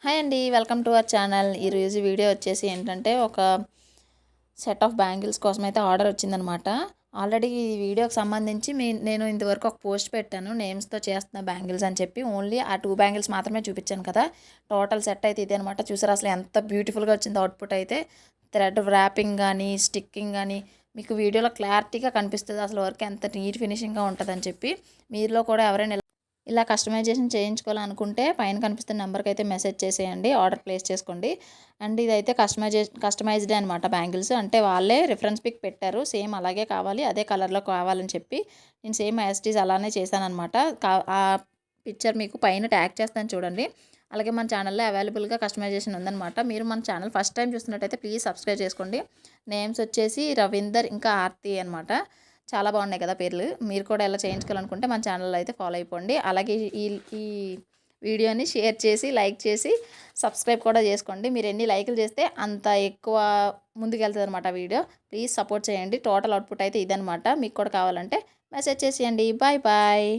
Hi అండి, welcome to our channel. ఈరోజు video వచ్చేసి ఏంటంటే ఒక సెట్ ఆఫ్ బ్యాంగిల్స్ కోసం అయితే ఆర్డర్ వచ్చిందనమాట. ఆల్రెడీ ఈ వీడియోకి సంబంధించి నేను ఇంతవరకు ఒక పోస్ట్ పెట్టాను, నేమ్స్తో చేస్తున్న బ్యాంగిల్స్ అని చెప్పి. ఓన్లీ ఆ 2 బ్యాంగిల్స్ మాత్రమే చూపించాను కదా. టోటల్ సెట్ అయితే ఇదే అనమాట. చూసారు అసలు ఎంత బ్యూటిఫుల్గా వచ్చింది అవుట్పుట్ అయితే. థ్రెడ్ ర్యాపింగ్ కానీ స్టిక్కింగ్ కానీ మీకు వీడియోలో క్లారిటీగా కనిపిస్తుంది. అసలు వర్క్ ఎంత నీట్ ఫినిషింగ్గా ఉంటుందని చెప్పి. మీలో కూడా ఎవరైనా ఇలా కస్టమైజేషన్ చేయించుకోవాలనుకుంటే పైన కనిపిస్తున్న నెంబర్కి అయితే మెసేజ్ చేసేయండి, ఆర్డర్ ప్లేస్ చేసుకోండి. అండ్ ఇదైతే కస్టమైజ్డే అనమాట బ్యాంగిల్స్. అంటే వాళ్ళే రిఫరెన్స్ పిక్ పెట్టారు, సేమ్ అలాగే కావాలి, అదే కలర్లో కావాలని చెప్పి. నేను సేమ్ యాస్టీస్ అలానే చేశానమాట. ఆ పిక్చర్ మీకు పైన ట్యాగ్ చేస్తాను చూడండి. అలాగే మన ఛానల్లో అవైలబుల్గా కస్టమైజేషన్ ఉందన్నమాట. మీరు మన ఛానల్ ఫస్ట్ టైం చూస్తున్నట్టయితే ప్లీజ్ సబ్స్క్రైబ్ చేసుకోండి. నేమ్స్ వచ్చేసి రవీందర్ ఇంకా ఆర్తి అనమాట. చాలా బాగున్నాయి కదా పేర్లు. మీరు కూడా ఎలా చేయించుకోవాలనుకుంటే మన ఛానల్లో అయితే ఫాలో అయిపోండి. అలాగే ఈ వీడియోని షేర్ చేసి లైక్ చేసి సబ్స్క్రైబ్ కూడా చేసుకోండి. మీరు ఎన్ని లైకులు చేస్తే అంత ఎక్కువ ముందుకెళ్తుంది అనమాట వీడియో. ప్లీజ్ సపోర్ట్ చేయండి. టోటల్ అవుట్పుట్ అయితే ఇదనమాట. మీకు కూడా కావాలంటే మెసేజ్ చేసేయండి. Bye bye.